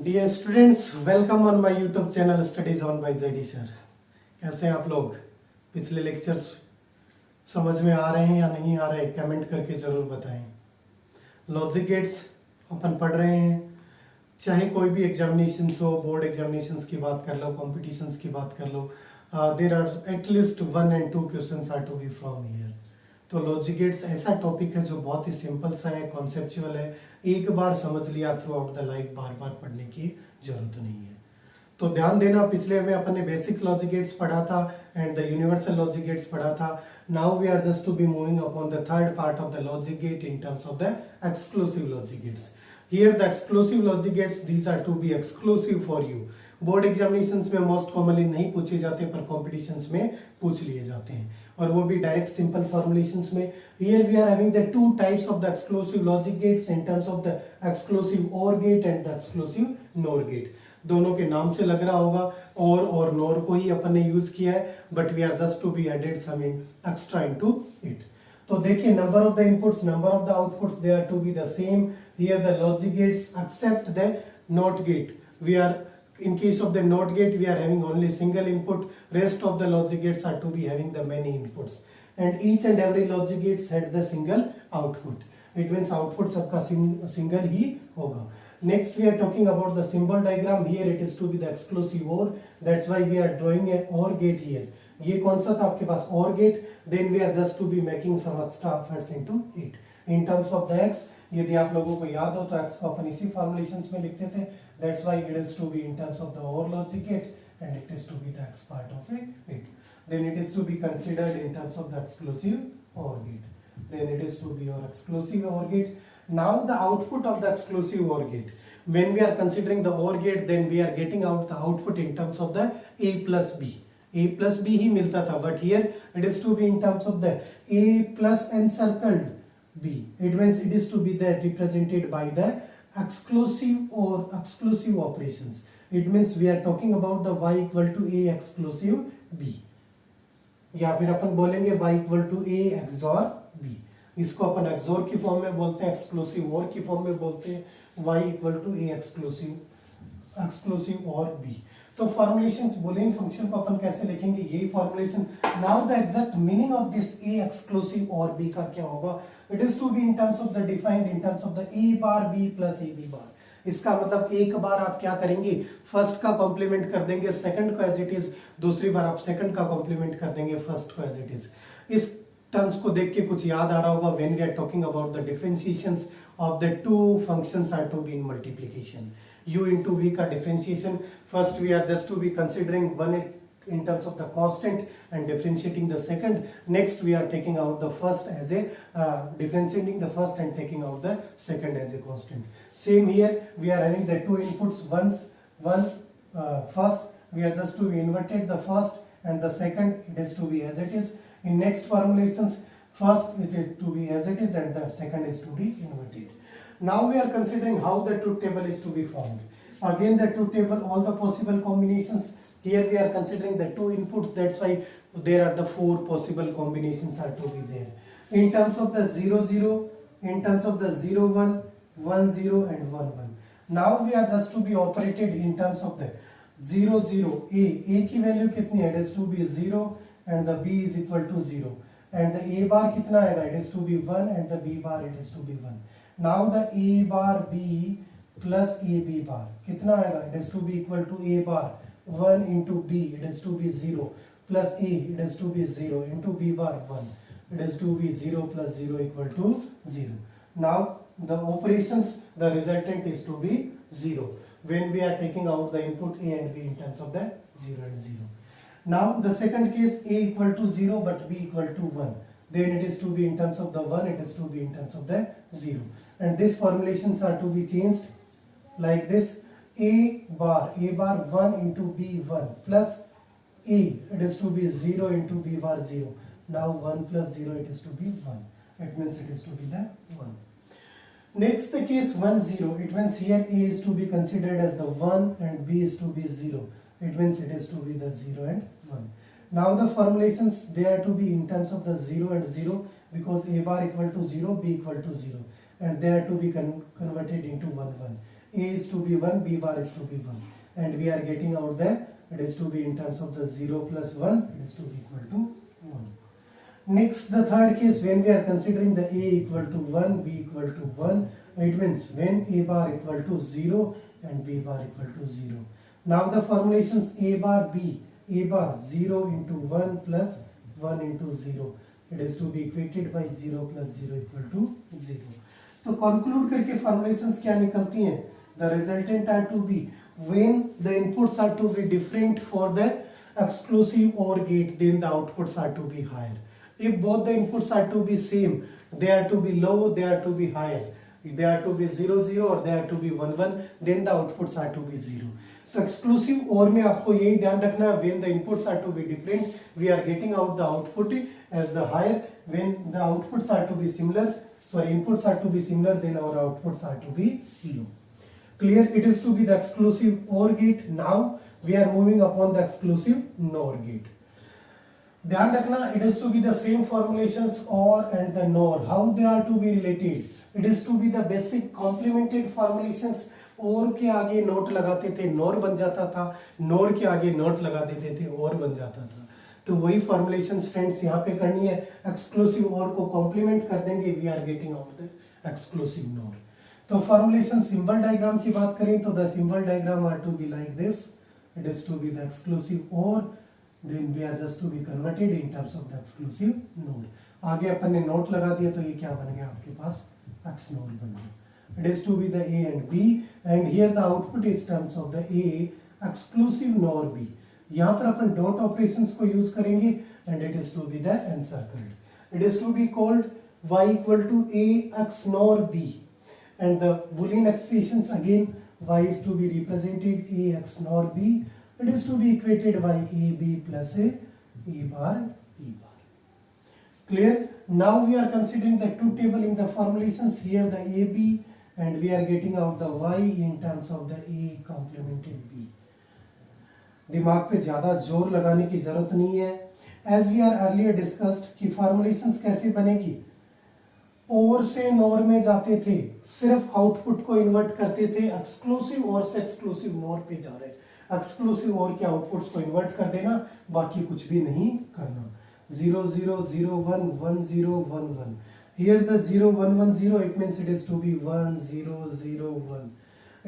Dear students, welcome on my YouTube channel studies on by JD sir. कैसे हैं आप लोग? पिछले लेक्चर्स समझ में आ रहे हैं या नहीं आ रहे, कमेंट करके ज़रूर बताएं। लॉजिक गेट्स अपन पढ़ रहे हैं, चाहे कोई भी एग्जामिनेशंस हो, बोर्ड एग्जामिनेशंस की बात कर लो, कॉम्पिटिशन्स की बात कर लो, there are at least 1 and 2 questions are to be from here. तो लॉजिक गेट्स ऐसा टॉपिक है जो बहुत ही सिंपल सा है, कॉन्सेप्चुअल है, एक बार समझ लिया थ्रू आउट द लाइफ बार बार पढ़ने की जरूरत नहीं है। तो ध्यान देना, पिछले में अपन ने बेसिक लॉजिक गेट्स पढ़ा था and the universal logic gates पढ़ा था। Now we are just to be moving upon the third part of the logic gate in terms of the exclusive logic gates. Here the exclusive logic gates, these are to be exclusive for you. Board examinations में most commonly नहीं पूछे जाते पर competitions में पूछ लिए जाते हैं, और वो भी डायरेक्ट सिंपल फॉर्मुलेशंस में। Here we are having the two types of the exclusive logic gates in terms of the exclusive OR gate and the exclusive NOR gate. दोनों के नाम से लग रहा होगा, और NOR को ही अपन ने यूज किया है, but we are just to be added some extra into it. तो देखिए, number of the inputs, number of the outputs, they are to be the same. Here the logic gates except the not gate, we are in case of the NOT gate we are having only single input, rest of the logic gates are to be having the many inputs, and each and every logic gates had the single output. It means output सबका single ही होगा। Next we are talking about the symbol diagram. Here it is to be the exclusive OR, that's why we are drawing a OR gate here. ये कौन सा था आपके पास? OR gate. Then we are just to be making some extra efforts into it. In terms of the x, यदि आप लोगों को याद हो तो x को अपन इसी फॉर्मुलेशंस में लिखते थे, that's why it is to be in terms of the OR logic gate and it is to be the x part of it. Then it is to be considered in terms of the exclusive OR gate. Then it is to be your exclusive OR gate. Now the output of the exclusive OR gate. When we are considering the OR gate, then we are getting out the output in terms of the a plus b. A plus b ही मिलता था, but here it is to be in terms of the a plus encircled b. It means it is to be the represented by the exclusive or exclusive operations. It means we are talking about the y equal to a exclusive b, या फिर अपन बोलेंगे y equal to a XOR b. इसको अपन XOR की form में बोलते हैं, exclusive OR की form में बोलते हैं, y equal to a exclusive OR b. तो फॉर्मुलेशन, बुलियन फंक्शन को अपन कैसे लिखेंगे, यही formulation. Now the exact meaning of this A exclusive or B का क्या होगा? It is to be in terms of the defined in terms of the A bar B plus A B bar. इसका मतलब एक बार आप क्या करेंगे, first का कॉम्प्लीमेंट कर देंगे सेकंड को एज इट इज, दूसरी बार आप सेकंड का कॉम्प्लीमेंट कर देंगे फर्स्ट को एज इट इज। इस टर्म्स को देख के कुछ याद आ रहा होगा, when we are talking about the differentiations of the two functions are to be in multiplication. u into v का differentiation, first we are just to be considering one in terms of the constant and differentiating the second. Next we are taking out the first as a differentiating the first and taking out the second as a constant. Same here, we are having the two inputs, first we are just to be inverted the first and the second it is to be as it is. In next formulations, first is to be as it is and the second is to be inverted. Now we are considering how the truth table is to be formed. Again the truth table, all the possible combinations. Here we are considering the two inputs, that's why there are the four possible combinations are to be there. In terms of the 0 0, in terms of the 0 1, 1 0 and 1 1. Now we are just to be operated in terms of the 0 0, a की value कितनी है? It is to be 0 and the b is equal to 0 and the a bar कितना आएगा? It is to be 1 and the b bar it is to be 1. Now the a bar b plus a b bar कितना आएगा? It is to be equal to a bar 1 into b, it is to be 0 plus a, it is to be 0 into b bar 1, it is to be 0 plus 0 equal to 0. Now the operations, the resultant is to be 0 when we are taking out the input a and b in terms of the 0 and 0. Now the second case, a equal to 0 but b equal to 1, then it is to be in terms of the 1, it is to be in terms of the 0, and these formulations are to be changed like this. A bar 1 into b 1 plus a, it is to be 0 into b bar 0. Now 1 plus 0 it is to be 1, it means it is to be the 1. Next the case 1 0, it means here a is to be considered as the 1 and b is to be 0, it means it is to be the 0 and 1. Now the formulations, they are to be in terms of the 0 and 0 because a bar equal to 0, b equal to 0, and they are to be converted into 1 1. a is to be 1, b bar is to be 1, and we are getting out that it is to be in terms of the 0 plus 1, it is to be equal to 1. Next, the third case, when we are considering the a equal to 1, b equal to 1, it means when a bar equal to 0 and b bar equal to 0. Now the formulations a bar 0 into 1 plus 1 into 0, it is to be equated by 0 plus 0 equal to 0. तो conclude करके formulations क्या निकलती हैं? The resultant are to be when the inputs are to be different for the exclusive OR gate, then the outputs are to be higher. If both the inputs are to be same, they are to be low, they are to be higher. If they are to be 0 0 or they are to be 1 1, then the outputs are to be 0. तो exclusive OR में आपको यही ध्यान रखना है, when the inputs are to be different, we are getting out the output as the higher. When the outputs are to be similar, inputs are to be similar, then our outputs are to be low. Clear? It is to be the exclusive OR gate. Now we are moving upon the exclusive NOR gate. ध्यान रखना, it is to be the same formulations OR and the NOR. How they are to be related? It is to be the basic complemented formulations. OR के आगे note लगाते थे, NOR बन जाता था, NOR के आगे नोट लगा देते थे, OR बन जाता था. तो वही फॉर्मुलेशंस फ्रेंड्स यहाँ पे करनी है. एक्सक्लूसिव OR को कॉम्प्लीमेंट कर देंगे, we are getting out the exclusive NOR. तो फॉर्मुलेशन सिंबल डायग्राम की बात करें तो the symbol diagram are to be like this. It is to be the exclusive OR, then we are just to be converted in terms of the exclusive NOR. आगे अपन ने note लगा दिया तो ये क्या बन गया आपके पास? XNOR बन गया. It is to be the A and B, and here the output is terms of the A exclusive NOR B. यहाँ पर अपन डॉट ऑपरेशंस को यूज करेंगे and it is to be the encircled. It is to be called y equal to A XNOR B, and the Boolean expressions again y is to be represented A XNOR B. It is to be equated by AB plus A bar B bar. Clear? Now we are considering the two table in the formulations. Here the AB, and we are getting out the Y in terms of the A complemented B. दिमाग पे ज्यादा जोर लगाने की जरूरत नहीं है. As we are earlier discussed कि formulations कैसे बनेगी? OR से NOR में जाते थे, सिर्फ आउटपुट को इन्वर्ट करते थे. एक्सक्लूसिव OR से एक्सक्लूसिव NOR पे जा रहे हैं. एक्सक्लूसिव OR के आउटपुट्स को इन्वर्ट कर देना, बाकी कुछ भी नहीं करना. 0 0 0 1 1 0 1 1. Here the 0 1 1 0, it means it is to be 1 0 0 1.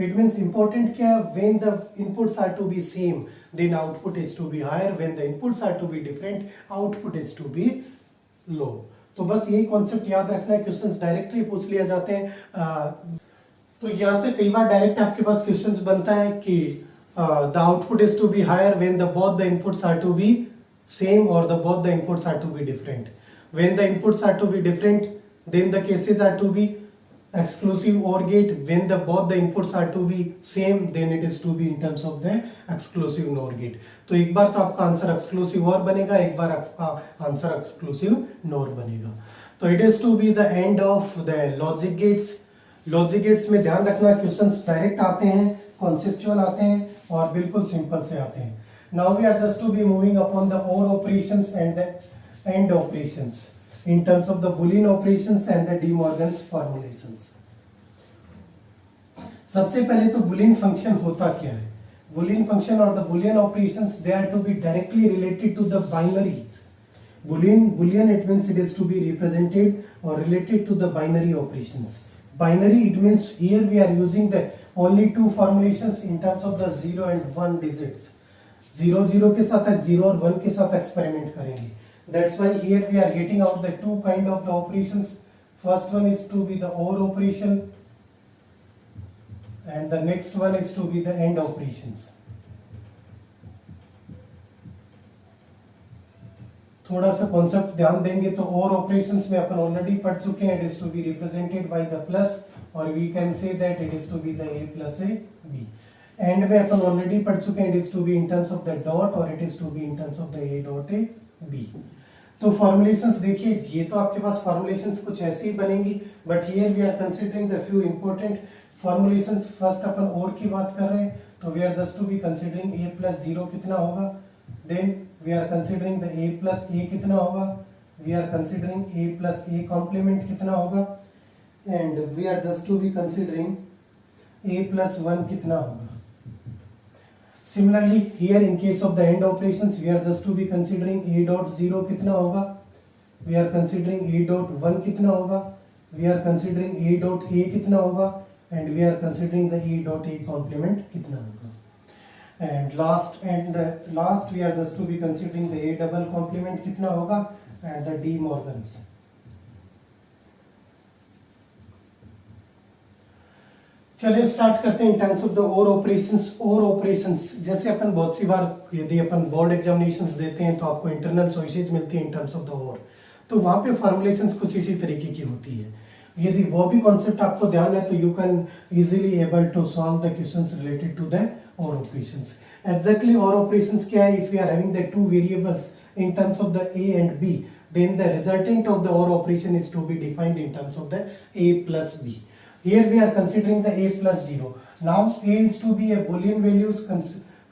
It means important क्या है? When the inputs are to be same, then output is to be higher. When the inputs are to be different, output is to be low. तो बस यही concept याद रखना है. Questions directly पूछ लिया जाते हैं. तो यहाँ से कई बार डायरेक्ट आपके पास क्वेश्चंस बनता है कि the output is to be higher when both the inputs are to be same or both the inputs are to be different. When the inputs are to be different, then the cases are to be exclusive OR gate. When both the inputs are to be same, then it is to be in terms of the exclusive NOR gate. तो एक बार तो आपका answer exclusive OR बनेगा, एक बार आपका answer exclusive NOR बनेगा. तो it is to be the end of the logic gates. Logic gates में ध्यान रखना, क्वेश्चंस डायरेक्ट आते हैं, कॉन्सेप्चुअल आते हैं और बिल्कुल सिंपल से आते हैं. Now we are just to be moving upon the OR operations and the AND operations in terms of the Boolean operations and the De Morgan's formulations. सबसे पहले तो Boolean फंक्शन होता क्या है? Boolean फंक्शन और the Boolean operations, they are to be directly related to the binaries. Boolean it means it is to be represented or related to the binary operations. Binary, it means here we are using the only two formulations in terms of the 0 and 1 digits. 0 0 के साथ 0 और 1 के साथ experiment करेंगे. That's why here we are getting out the two kind of the operations. First one is to be the OR operation, and the next one is to be the AND operations. थोड़ा सा concept ध्यान देंगे तो OR operations में अपन already पढ़ चुके हैं. It is to be represented by the plus, और we can say that it is to be the A plus A B. And में अपन ऑलरेडी पढ़ चुके हैं. It is to be in terms of the dot, और it is to be in terms of the A dot A B. तो formulations देखिए, ये तो आपके पास फॉर्मुलेशंस कुछ ऐसी ही बनेंगी, but here we are considering the few important formulations. First अपन OR की बात कर रहे हैं, तो we are just to be considering A plus 0 कितना होगा. Then we are considering the A plus A कितना होगा, we are considering A plus A complement कितना होगा, and we are just to be considering a plus 1 कितना होगा. Similarly here in case of the AND operations we are just to be considering a dot 0 कितना होगा, we are considering a dot 1 कितना होगा, we are considering a dot a कितना होगा, and we are considering the a dot a complement कितना होगा. And last we are just to be considering the a double complement कितना होगा and the De Morgan's. चलिए start करते हैं इन terms of the or operations. जैसे अपन बहुत सी बार यदि अपन बोर्ड एग्जामिनेशंस देते हैं तो आपको इंटरनल चॉइसेस मिलती हैं इन टर्म्स ऑफ द और, तो वहां पे फॉर्मुलेशंस कुछ इसी तरीके की होती है. यदि वो भी कॉन्सेप्ट आपको ध्यान है तो you can easily able to solve the questions related to the or operations. Exactly or operations क्या है? If we are having the two variables in terms of the a and b, then the resultant of the or operation is to be defined in terms of the a plus b. Here we are considering the a plus 0. Now a is to be a boolean values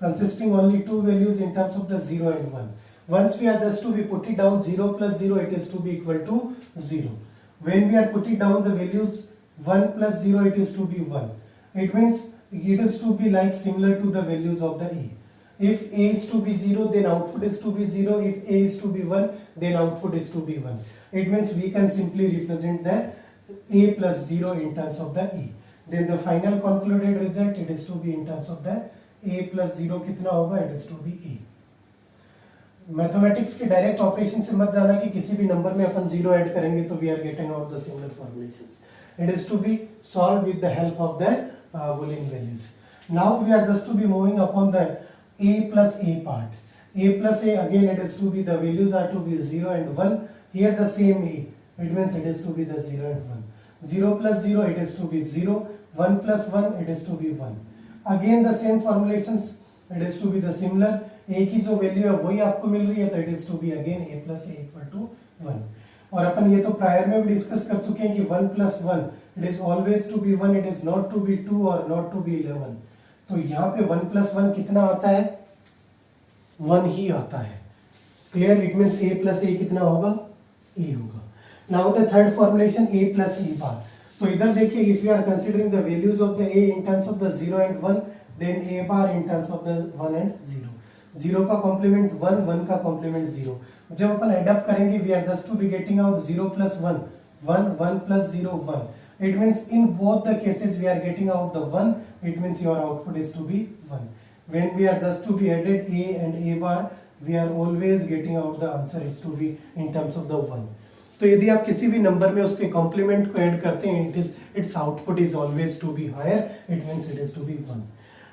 consisting only two values in terms of the 0 and 1. Once we are just to be put it down 0 plus 0, it is to be equal to 0. When we are putting down the values 1 plus 0, it is to be 1. It means it is to be like similar to the values of the a. If a is to be 0, then output is to be 0. If a is to be 1, then output is to be 1. It means we can simply represent the a plus 0 in terms of the a. Then the final concluded result, it is to be in terms of the a plus 0 कितना होगा? It is to be a. Mathematics के direct operation से मत जाना कि किसी भी number में अपन 0 ऐड करेंगे तो we are getting out the similar formulations. It is to be solved with the help of the Boolean values. Now we are just to be moving upon the a plus a part. A plus a, again it is to be the values are to be 0 and 1. Here the same a, it means it is to be the 0 and 1. 0 plus 0, it is to be 0. 1 plus 1, it is to be 1. Again the same formulations, it is to be the similar. a की जो value है वही आपको मिल रही है तो it is to be again a plus a equal to 1. और अपन ये तो प्रायर में भी डिस्कस कर चुके हैं कि 1 plus 1, it is always to be 1, it is not to be 2 or not to be 11. तो यहाँ पे 1 plus 1 कितना आता है? 1 ही आता है. Clear? It means a plus a कितना होगा? a होगा. Now the third formulation a plus a bar. तो इधर देखिए, if you are considering the values of the a in terms of the 0 and 1, then a bar in terms of the 1 and 0. 0 का complement 1, 1 का complement 0. जब अपन add up करेंगे we are just to be getting out 0 plus 1, 1, 1 plus 0, 1. It means in both the cases we are getting out the 1. It means your output is to be 1. When we are just to be added a and a bar, we are always getting out the answer is to be in terms of the 1. तो यदि आप किसी भी number में उसके complement को add करते हैं, its output is always to be higher. It means it is to be 1.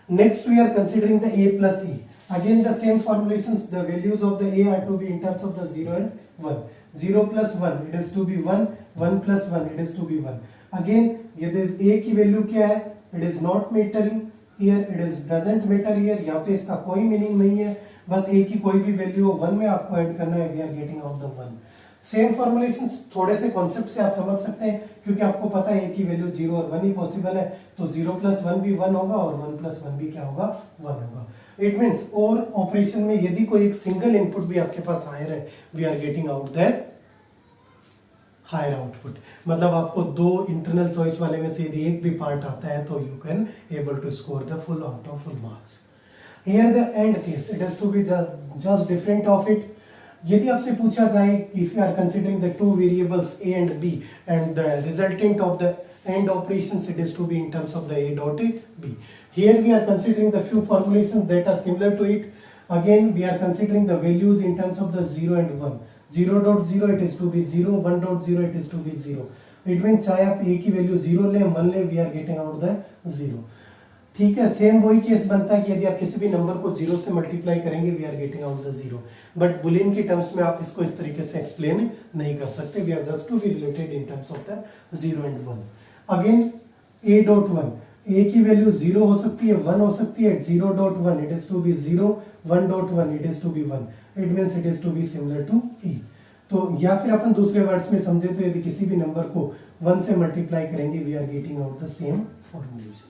Next we are considering the a plus a. Again the same formulations. The values of the a are to be in terms of the 0 and 1. 0 plus 1, it is to be 1. 1 plus 1, it is to be 1. Again यदि a की value क्या है? It is not mattering here, it is doesn't matter here. यहाँ पे इसका कोई meaning नहीं है. बस a की कोई भी वैल्यू हो 1 में आपको ऐड करना है. We are getting out the 1. Same formulations थोड़े से कॉन्सेप्ट से आप समझ सकते हैं क्योंकि आपको पता है a की वैल्यू 0 और 1 ही पॉसिबल है. तो 0 plus 1 भी 1 होगा और 1 plus 1 भी क्या होगा? 1 होगा. इट मीन्स और ऑपरेशन में यदि कोई एक सिंगल इनपुट भी आपके पास हायर है, we are getting out that higher output. मतलब आपको दो इंटरनल चॉइस वाले में से यदि एक भी पार्ट आता है तो you can able to score the full out of full marks. Here the and case, it has to be just different of it. यदि आपसे पूछा जाए if you are considering the two variables a and b and the resultant of the AND operations, it is to be in terms of the a dot b. Here we are considering the few formulations that are similar to it. Again we are considering the values in terms of the 0 and 1. 0.0 it is to be 0, 1.0 it is to be 0. It means चाहे आप a की value 0 ले 1 ले, we are getting out the 0. ठीक है. Same वही case बनता है कि यदि आप किसी भी नंबर को 0 से मल्टीप्लाई करेंगे we are getting out the 0. But Boolean की टर्म्स में आप इसको इस तरीके से एक्सप्लेन नहीं कर सकते. We are just to be related in terms of the 0 and 1. Again a.1, a की वैल्यू 0 हो सकती है, 1 हो सकती है. 0.1 it is to be 0, 1.1 it is to be 1. It means it is to be similar to e. तो या फिर अपन दूसरे वर्ड्स में समझे तो यदि किसी भी नंबर को 1 से मल्टीप्लाई करेंगे we are getting out the same formulations.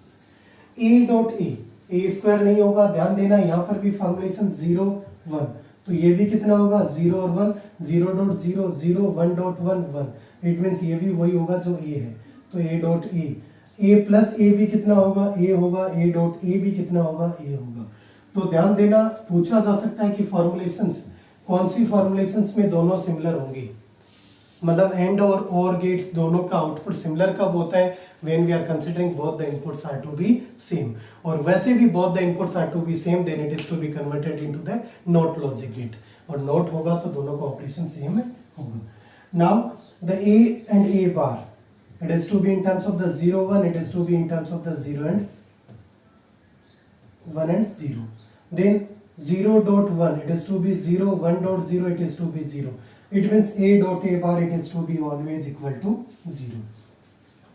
a square नहीं होगा, ध्यान देना. यहाँ पर भी फॉर्मुलेशन 0, 1. तो ये भी कितना होगा? 0 और 1. 0.0, 0, 1.1, 1. इट मीन्स ये भी वही होगा जो a है. तो a.a ए प्लस ए भी कितना होगा, ए होगा, ए डॉट ए भी कितना होगा, ए होगा। तो ध्यान देना, पूछा जा सकता है कि फॉर्मुलेशंस कौन सी फॉर्मुलेशंस में दोनों सिमिलर होंगे, मतलब एंड और गेट्स दोनों का आउटपुट सिमिलर कब होता है, when we are considering both the inputs are to be same. और वैसे भी both the inputs are to be same, then it is to be converted into the not logic gate, और not होगा तो दोनों का ऑपरेशन सेम होगा। Now the A and A bar, it is to be in terms of the 0 1, it is to be in terms of the 0 and 1 and 0. Then 0 dot 1, it is to be 0, 1 dot 0, it is to be 0. It means a dot a bar, it is to be always equal to 0.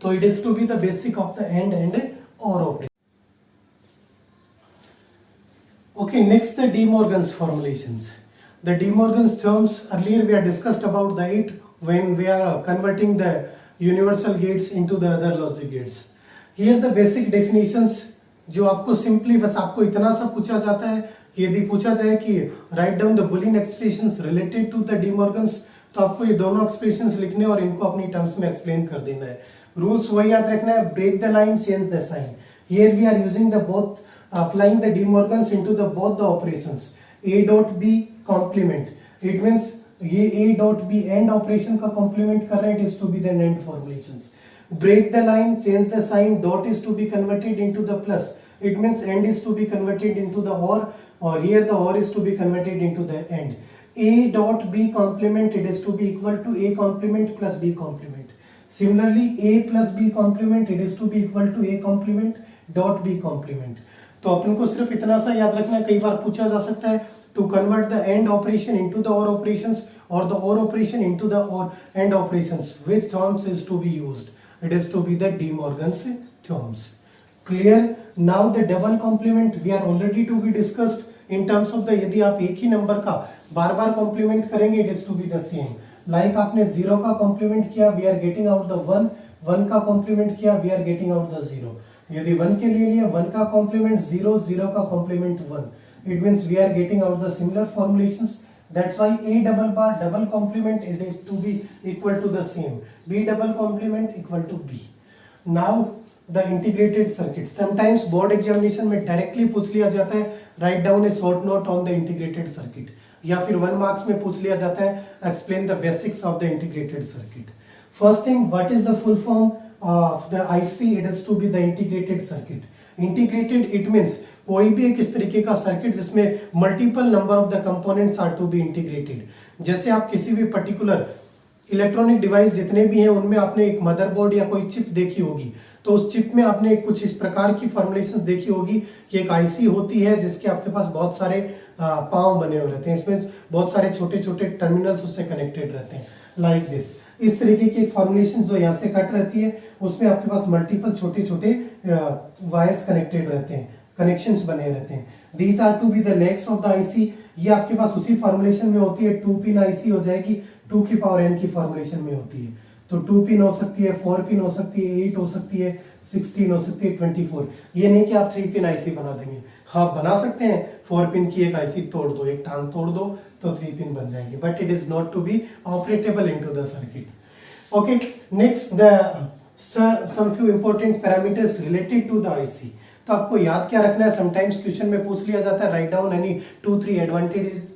So it is to be the basic of the and or operation. Okay, next the De Morgan's formulations. The De Morgan's theorems, earlier we have discussed about the it when we are converting the universal gates into the other logic gates. Here the basic definitions जो आपको simply बस आपको इतना सा पूछा जाता है, यदि पूछा जाए कि write down the Boolean expressions related to the De Morgan's, तो आपको ये दोनों एक्सप्रेशंस लिखने और इनको अपनी टर्म्स में एक्सप्लेन कर देना है। रूल्स वही याद रखना है, break the line, change the sign. Here we are using the both, applying the De Morgan's into the both the operations A dot B complement. It means ये A dot B and operation का complement कर रहे हैं, it is to be the and formulations. Break the line, change the sign, dot is to be converted into the plus. It means end is to be converted into the or here the or is to be converted into the end. A dot B complement, it is to be equal to A complement plus B complement. Similarly, A plus B complement, it is to be equal to A complement dot B complement. तो अपन को सिर्फ इतना सा याद रखना है, कई बार पूछा जा सकता है to convert the and operation into the or operations or the or operation into the or and operations, which terms is to be used. It is to be the De Morgan's theorems. Clear? Now the double complement we are already to be discussed in terms of the, यदि आप एक ही number का बार बार complement करेंगे, it is to be the same. Like आपने 0 का complement किया, we are getting out the 1, 1 का complement किया, we are getting out the 0. यदि 1 के लिए लिया, 1 का कॉम्प्लीमेंट 0, 0 का complement 1. It means we are getting out the similar formulations. That's why A double bar double complement, it is to be equal to the same. B double complement equal to B. Now the integrated circuit. Sometimes board examination में directly पूछ लिया जाता है, write down a short note on the integrated circuit. या फिर 1 marks में पूछ लिया जाता है, explain the basics of the integrated circuit. First thing, what is the full form of the IC? It is to be the integrated circuit. Integrated it means कोई भी एक इस तरीके का सर्किट जिसमें multiple number of the components are to be integrated. जैसे आप किसी भी पर्टिकुलर इलेक्ट्रॉनिक डिवाइस जितने भी हैं उनमें आपने एक मदरबोर्ड या कोई चिप देखी होगी, तो उस चिप में आपने कुछ इस प्रकार की फॉर्मुलेशंस देखी होगी कि एक आईसी होती है जिसके आपके पास बहुत सारे पाव बने हुए रहते हैं, इसमें बहुत सारे छोटे छोटे टर्मिनल्स उससे कनेक्टेड रहते हैं, लाइक दिस। इस तरीके की एक फॉर्मुलेशन जो यहाँ से कट रहती है उसमें आपके पास मल्टीपल छोटे छोटे वायर्स कनेक्टेड रहते हैं, कनेक्शंस बने रहते हैं। These are to be the legs of the IC. ये आपके पास उसी फॉर्मुलेशन में होती है, 2 पिन आईसी हो जाएगी, 2 की पावर n की फॉर्मुलेशन में होती है। तो 2 पिन हो सकती है, 4 पिन हो सकती है, 8 हो सकती है, 16 हो सकती है, 24। ये नहीं कि आप 3 पिन आईसी बना देंगे, हाँ बना सकते हैं, 4 पिन की एक आईसी तोड़ दो, एक टांग तोड़ दो तो 3 पिन बन जाएंगे, but it is not to be operatable into the circuit. Okay, next the some few important parameters related to the IC. तो आपको याद क्या रखना है, समटाइम्स क्वेश्चन में पूछ लिया जाता है, write down any 2-3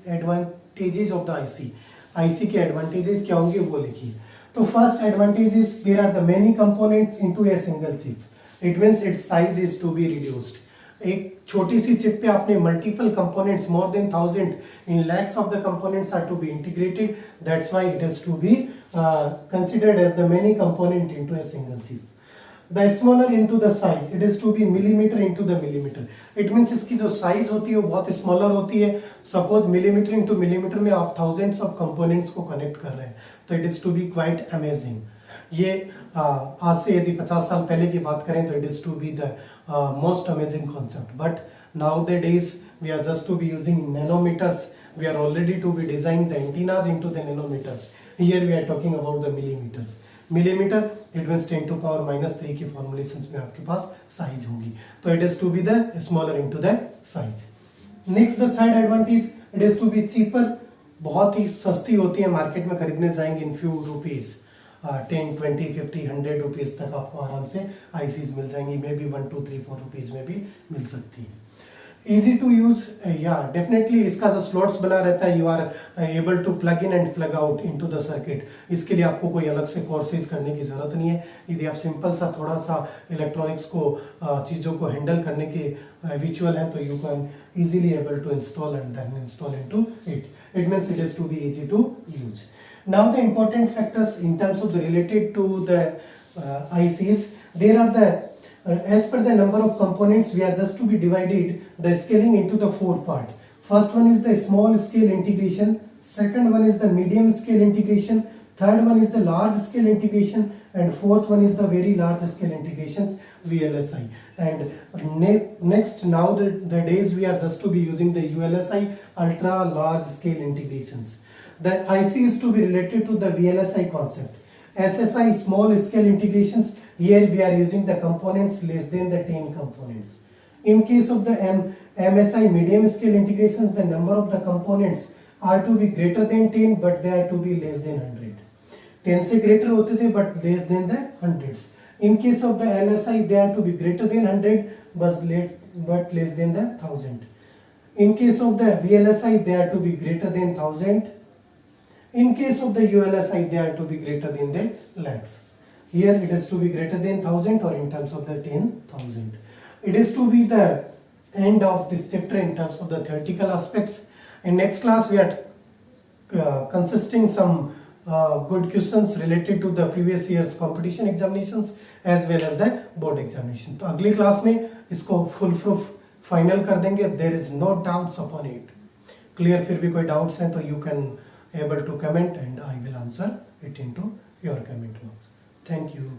advantages of the IC. IC के एडवांटेजेस क्या होंगे वो लिखिए। तो first advantage is there are the many components into a single chip. It means its size is to be reduced. एक छोटी सी चिप पे आपने multiple components, more than 1000 in lakhs of the components are to be integrated, that's why it is to be considered as the many component into a single chip. The smaller into the size, it is to be millimeter into the millimeter. It means इसकी जो size होती है वो बहुत smaller होती है। Suppose millimetre into millimetre में आप थाउजेंड्स ऑफ कंपोनेंट्स को कनेक्ट कर रहे हैं, तो it is to be quite amazing. ये आज से यदि 50 साल पहले की बात करें तो it is to be the most amazing concept, but now the days we are just to be using nanometres. We are already to be design the antennas into the nanometres. Here we are talking about the millimetres. Millimetre it means 10 to power -3 की formulations में आपके पास size होगी, तो it is to be the smaller into the size. Next the third advantage, it is to be cheaper. बहुत ही सस्ती होती है, मार्केट में खरीदने जाएंगे इन फ्यू रुपीज। 10 20 50 100 रुपीज़ तक आपको आराम से आईसीज मिल जाएंगी, मे बी 1 2 3 4 रुपीज़ में भी मिल सकती है। इजी टू यूज, या डेफिनेटली इसका जो स्लॉट्स बना रहता है, you are able to plug in and plug out into the circuit. इसके लिए आपको कोई अलग से कोर्सेज करने की जरूरत नहीं है। यदि आप सिंपल सा थोड़ा सा इलेक्ट्रॉनिक्स को चीज़ों को हैंडल करने के विचुअल है, तो you can easily able to install and then install into it. It means it is to be easy to use. Now the important factors in terms of the related to the ICs, there are the as per the number of components, we are just to be divided the scaling into the 4 part. First one is the small scale integration, second one is the medium scale integration, third one is the large scale integration, and fourth one is the very large scale integrations, VLSI. And next, now the days we are just to be using the ULSI, ultra large scale integrations. The IC is to be related to the VLSI concept. SSI, small scale integrations, here we are using the components less than the 10 components. In case of the MSI, medium scale integrations, the number of the components are to be greater than 10 but they are to be less than 100. 10 से greater होते थे but less than the hundreds. In case of the LSI, they are to be greater than 100 but less than the 1000. In case of the VLSI, they are to be greater than 1000. In case of the ULSI, they are to be greater than the lakhs. Here it is to be greater than 1000 or in terms of the 10,000. It is to be the end of this chapter in terms of the theoretical aspects. In next class we are consisting some good questions related to the previous year's competition examinations as well as the board examination. तो अगली class में इसको full proof final कर देंगे. There is no doubts upon it. Clear? फिर भी कोई doubts हैं तो you can able to comment and I will answer it into your comment box. Thank you.